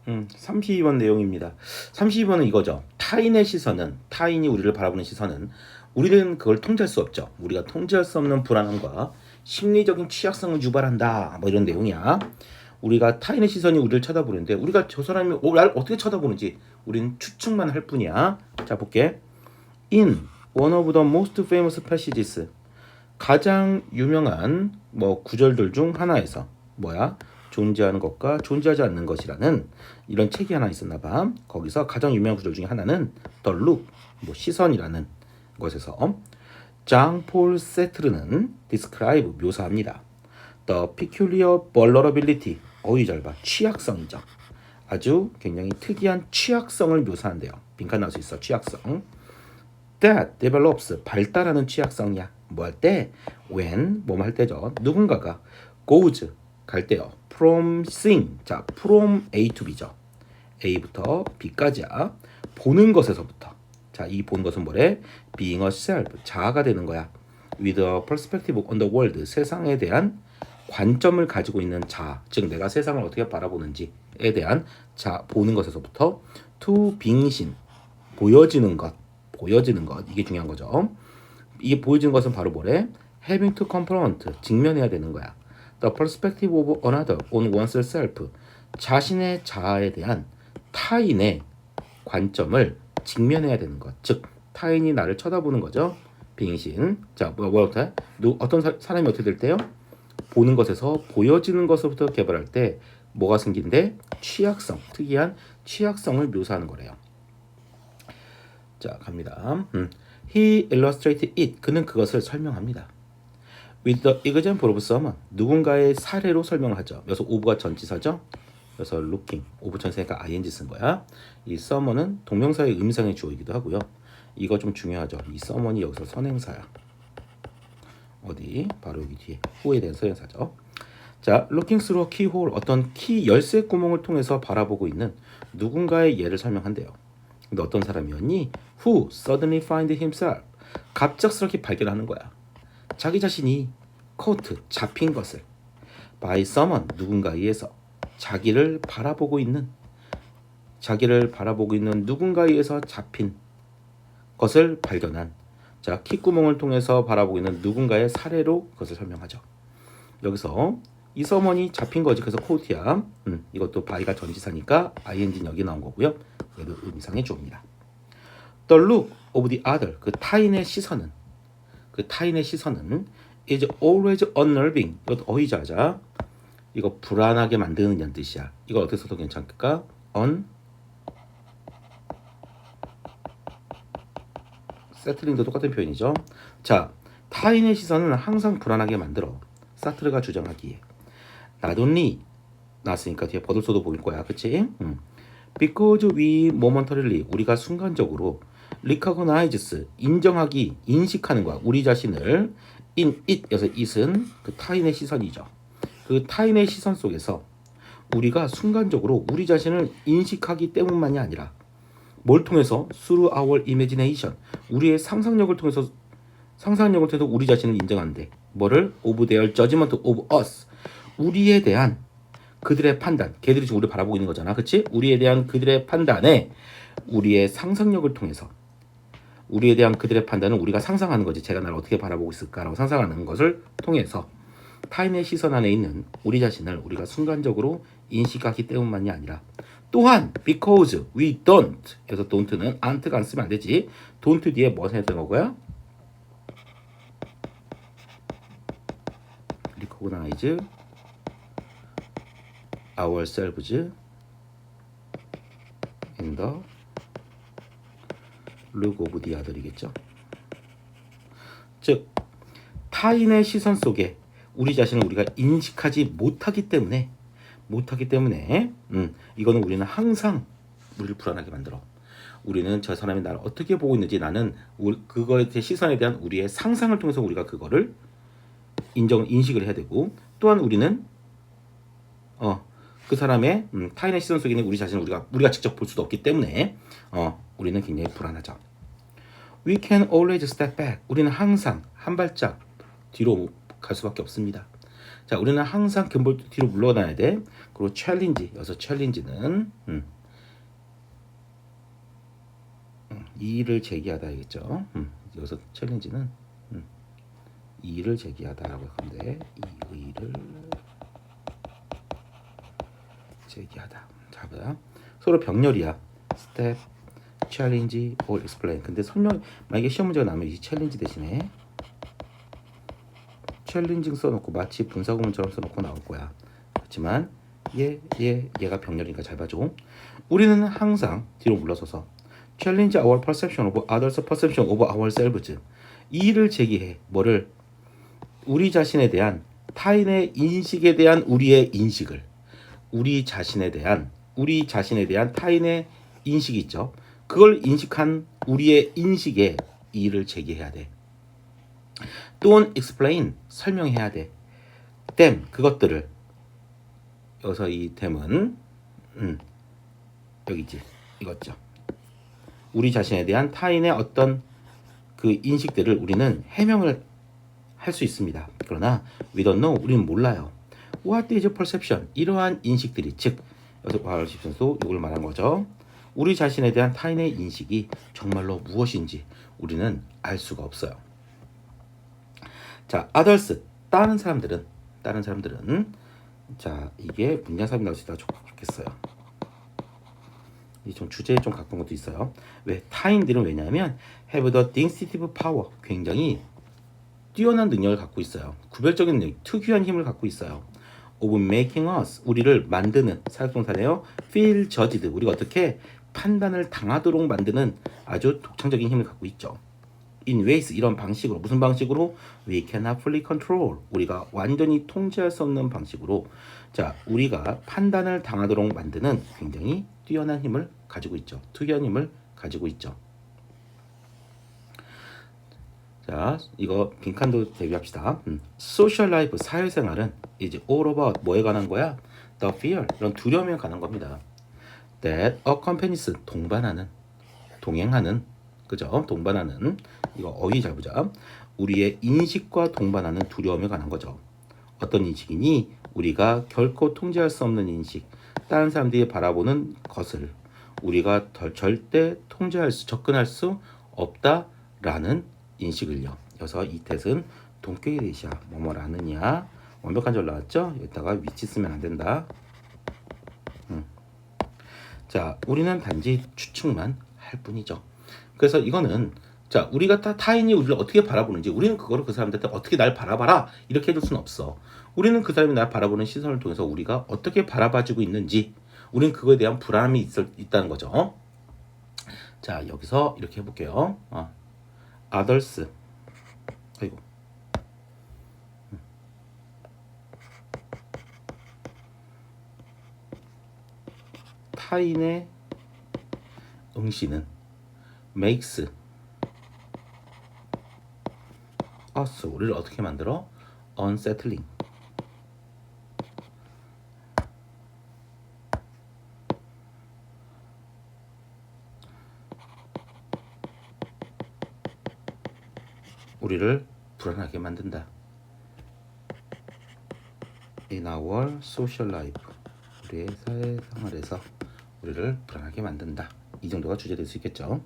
32번 내용입니다. 32번은 이거죠. 타인이 우리를 바라보는 시선은 우리는 그걸 통제할 수 없죠. 우리가 통제할 수 없는 불안함과 심리적인 취약성을 유발한다. 뭐 이런 내용이야. 우리가 타인의 시선이 우리를 쳐다보는데 우리가 저 사람이 날 어떻게 쳐다보는지 우리는 추측만 할 뿐이야. 자, 볼게. In one of the most famous passages, 가장 유명한 뭐 구절들 중 하나에서 뭐야? 존재하는 것과 존재하지 않는 것이라는 이런 책이 하나 있었나 봐. 거기서 가장 유명한 구절 중에 하나는 The Look, 뭐 시선이라는 것에서 장폴 세트르는 describe, 묘사합니다. The peculiar vulnerability, 어휘 잘 봐. 취약성이죠. 아주 굉장히 특이한 취약성을 묘사한대요. 빈칸 나올 수 있어. 취약성. That develops, 발달하는 취약성이야. 뭐 할 때? When, 뭐 할 때죠. 누군가가 goes, 갈 때요. From seeing, 자, from A to B죠. A부터 B까지야. 보는 것에서부터. 자, 이 보는 것은 뭐래? Being a self, 자아가 되는 거야. With a perspective on the world, 세상에 대한 관점을 가지고 있는 자아, 즉 내가 세상을 어떻게 바라보는지에 대한 보는 것에서부터 to being seen, 보여지는 것, 이게 중요한 거죠. 이게 보여지는 것은 바로 뭐래? Having to confront, 직면해야 되는 거야. The perspective of another on oneself, 자신의 자아에 대한 타인의 관점을 직면해야 되는 것, 즉 타인이 나를 쳐다보는 거죠. 빙신. 자, 뭐부터? 어떤 사람이 어떻게 될 때요? 보는 것에서 보여지는 것부터 개발할 때 뭐가 생긴대? 취약성, 특이한 취약성을 묘사하는 거래요. 자, 갑니다. He illustrated it, 그는 그것을 설명합니다. With the example of someone, 누군가의 사례로 설명을 하죠. 여기서 of가 전치사죠. 그래서 looking, of 전치사니까 ing 쓴 거야. 이 someone은 동명사의 의미상의 주어이기도 하고요. 이거 좀 중요하죠. 이 someone이 여기서 선행사야. 어디? 바로 여기 뒤에 who에 대한 선행사죠. 자, looking through a keyhole, 어떤 키 열쇠 구멍을 통해서 바라보고 있는 누군가의 예를 설명한대요. 근데 어떤 사람이었니? Who suddenly find himself, 갑작스럽게 발견하는 거야. 자기 자신이 caught, 잡힌 것을 by someone, 누군가에 의해서 자기를 바라보고 있는 누군가에 의해서 잡힌 것을 발견한, 자, 킥구멍을 통해서 바라보고 있는 누군가의 사례로 그것을 설명하죠. 여기서 이 someone이 잡힌 거지. 그래서 cought야. 이것도 by가 전지사니까 ing는 여기 나온 거고요. 얘도 의미상의 주어입니다. The look of the other, 그 타인의 시선은 is always unnerving. 이것도 어휘자자. 이거 불안하게 만드는 연 뜻이야. 이거 어떻게 써도 괜찮을까? 세틀링도 똑같은 표현이죠. 자, 타인의 시선은 항상 불안하게 만들어. 사트르가 주장하기에. Not only, 나왔으니까 뒤에 버들소도 보일 거야. 그치? Because we momentarily, 우리가 순간적으로 recognizes, 인식하는 거야. 우리 자신을 in it, 여기서 it은 그 타인의 시선이죠. 그 타인의 시선 속에서 우리가 순간적으로 우리 자신을 인식하기 때문만이 아니라 뭘 통해서? Through our imagination, 우리의 상상력을 통해서 우리 자신을 인정한대. 뭐를? Of their judgment of us, 우리에 대한 그들의 판단, 걔들이 지금 우리를 바라보고 있는 거잖아. 그치? 우리에 대한 그들의 판단에 우리의 상상력을 통해서, 우리에 대한 그들의 판단은 우리가 상상하는 거지. 제가 나를 어떻게 바라보고 있을까라고 상상하는 것을 통해서 타인의 시선 안에 있는 우리 자신을 우리가 순간적으로 인식하기 때문만이 아니라 또한 because we don't, 그래서 don't는 aren't가 안 쓰면 안 되지. don't 뒤에 뭐 해야 되는 거고요? recognize ourselves in the look of the other이겠죠. 즉 타인의 시선 속에 우리 자신을 우리가 인식하지 못하기 때문에 이거는 우리는 항상 우리를 불안하게 만들어. 우리는 저 사람이 나를 어떻게 보고 있는지, 나는 그거에 대한 시선에 대한 우리의 상상을 통해서 우리가 그거를 인식을 해야 되고, 또한 우리는 그 사람의 타인의 시선 속에 있는 우리 자신을 우리가 직접 볼 수도 없기 때문에 우리는 굉장히 불안하죠. We can always step back. 우리는 항상 한 발짝 뒤로 갈 수밖에 없습니다. 자, 우리는 항상 근본 뒤로 물러나야 돼. 그리고 챌린지. 여기서 챌린지는 이의를 제기하다 알겠죠? 여기서 챌린지는 이의를 제기하다라고 하면 돼. 이의를 제기하다. 자, 보자. 서로 병렬이야. 스텝, 챌린지, or explain. 근데 설명 만약에 시험 문제가 나면 이 챌린지 대신에 챌린징 써놓고 마치 분사구문처럼 써놓고 나올 거야. 그렇지만 얘가 병렬이니까 잘 봐줘. 우리는 항상 뒤로 물러서서 challenge our perception of others' perception of ourselves. 이의를 제기해. 뭐를? 우리 자신에 대한 타인의 인식에 대한 우리의 인식을, 우리 자신에 대한 타인의 인식이 있죠. 그걸 인식한 우리의 인식에 이의를 제기해야 돼. 또는 explain, 설명해야 돼. them, 그것들을. 여기서 이 them은 여기 있지. 이거죠. 우리 자신에 대한 타인의 어떤 그 인식들을 우리는 해명을 할 수 있습니다. 그러나 we don't know, 우리는 몰라요. What is perception? 이러한 인식들이, 즉 여기서 perception도 이걸 말한 거죠. 우리 자신에 대한 타인의 인식이 정말로 무엇인지 우리는 알 수가 없어요. 자, others, 다른 사람들은 자, 이게 문장삽이 나올 수 있다가 좋겠어요. 좀 주제에 좀 가까운 것도 있어요. 왜? 타인들은 왜냐하면 have the distinctive power, 굉장히 뛰어난 능력을 갖고 있어요. 구별적인 능력, 특유한 힘을 갖고 있어요. of making us, 우리를 만드는, 사역동사네요. feel judged, 우리가 어떻게 판단을 당하도록 만드는 아주 독창적인 힘을 갖고 있죠. in ways, 이런 방식으로, 무슨 방식으로? we cannot fully control, 우리가 완전히 통제할 수 없는 방식으로. 자, 우리가 판단을 당하도록 만드는 굉장히 뛰어난 힘을 가지고 있죠. 특이한 힘을 가지고 있죠. 자, 이거 빈칸도 대비합시다. social life, 사회생활은 이제 all about 뭐에 관한 거야? the fear, 이런 두려움에 관한 겁니다. that accompanies, 동행하는, 그죠? 동반하는, 이거 어휘 잘 보자. 우리의 인식과 동반하는 두려움에 관한 거죠. 어떤 인식이니? 우리가 결코 통제할 수 없는 인식, 다른 사람들이 바라보는 것을 우리가 절대 접근할 수 없다라는 인식을요. 그래서 이 뜻은 동격의 대시야. 뭐뭐라느냐. 완벽한 줄 나왔죠? 여기다가 위치 쓰면 안 된다. 자, 우리는 단지 추측만 할 뿐이죠. 그래서 이거는, 자, 우리가 타인이 우리를 어떻게 바라보는지, 우리는 그거를 그 사람들한테 어떻게 날 바라봐라 이렇게 해줄 수는 없어. 우리는 그 사람이 날 바라보는 시선을 통해서 우리가 어떻게 바라봐지고 있는지, 우리는 그거에 대한 불안함이 있다는 거죠. 자, 여기서 이렇게 해볼게요. others, 아이고, 타인의 응시는 makes us, 우리를 어떻게 만들어? unsettling, 우리를 불안하게 만든다. in our social life, 우리의 사회생활에서 우리를 불안하게 만든다. 이 정도가 주제될 수 있겠죠.